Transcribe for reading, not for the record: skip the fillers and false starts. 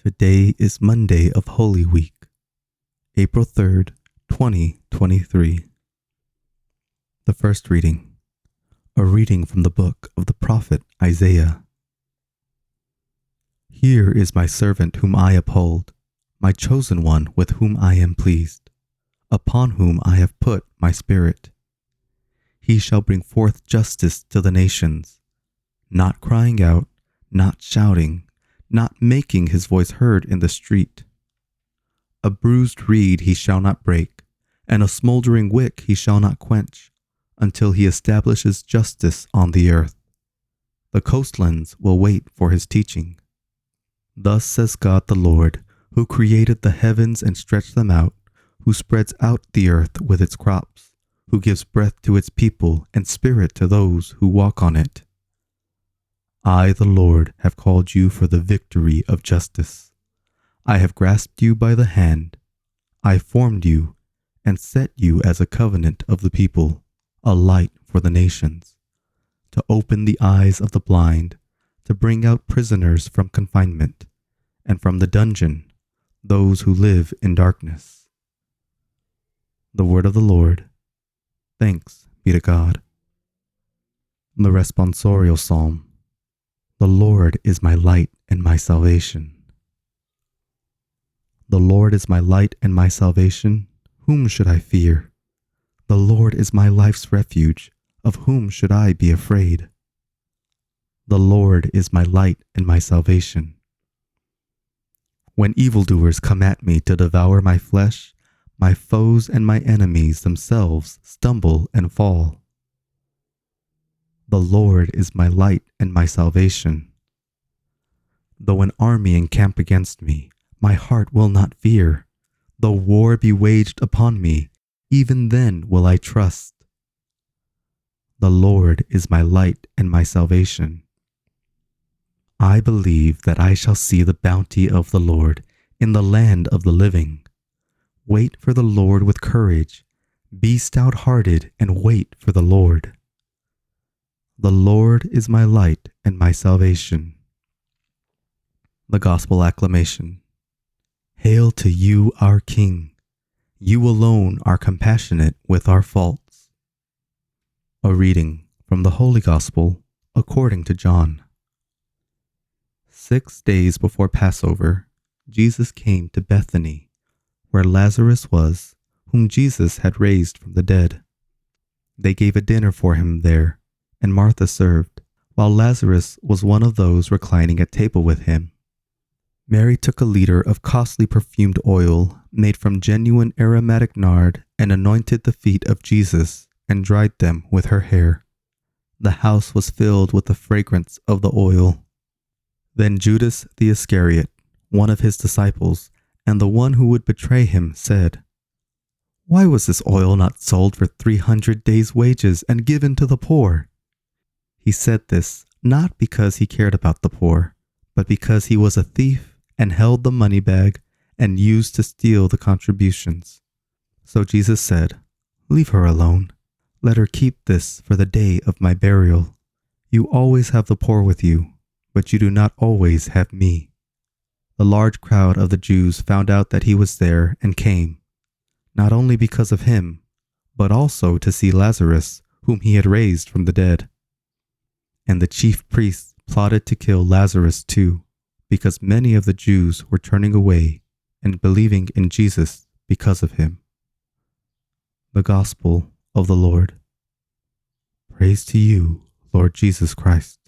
Today is Monday of Holy Week, April 3rd, 2023. The first reading, a reading from the book of the prophet Isaiah. Here is my servant whom I uphold, my chosen one with whom I am pleased, upon whom I have put my spirit. He shall bring forth justice to the nations, not crying out, not shouting, not making his voice heard in the street. A bruised reed he shall not break, and a smoldering wick he shall not quench, until he establishes justice on the earth. The coastlands will wait for his teaching. Thus says God the Lord, who created the heavens and stretched them out, who spreads out the earth with its crops, who gives breath to its people and spirit to those who walk on it. I, the Lord, have called you for the victory of justice. I have grasped you by the hand. I formed you and set you as a covenant of the people, a light for the nations, to open the eyes of the blind, to bring out prisoners from confinement, and from the dungeon, those who live in darkness. The word of the Lord. Thanks be to God. The responsorial psalm. The Lord is my light and my salvation. The Lord is my light and my salvation. Whom should I fear? The Lord is my life's refuge. Of whom should I be afraid? The Lord is my light and my salvation. When evildoers come at me to devour my flesh, my foes and my enemies themselves stumble and fall. The Lord is my light and my salvation. Though an army encamp against me, my heart will not fear. Though war be waged upon me, even then will I trust. The Lord is my light and my salvation. I believe that I shall see the bounty of the Lord in the land of the living. Wait for the Lord with courage. Be stout-hearted and wait for the Lord. The Lord is my light and my salvation. The Gospel Acclamation. Hail to you, our King. You alone are compassionate with our faults. A reading from the Holy Gospel according to John. 6 days before Passover, Jesus came to Bethany, where Lazarus was, whom Jesus had raised from the dead. They gave a dinner for him there, and Martha served, while Lazarus was one of those reclining at table with him. Mary took a liter of costly perfumed oil made from genuine aromatic nard and anointed the feet of Jesus and dried them with her hair. The house was filled with the fragrance of the oil. Then Judas the Iscariot, one of his disciples, and the one who would betray him, said, "Why was this oil not sold for 300 days' wages and given to the poor?" He said this not because he cared about the poor, but because he was a thief and held the money bag and used to steal the contributions. So Jesus said, "Leave her alone. Let her keep this for the day of my burial. You always have the poor with you, but you do not always have me." The large crowd of the Jews found out that he was there and came, not only because of him, but also to see Lazarus, whom he had raised from the dead. And the chief priests plotted to kill Lazarus too, because many of the Jews were turning away and believing in Jesus because of him. The Gospel of the Lord. Praise to you, Lord Jesus Christ.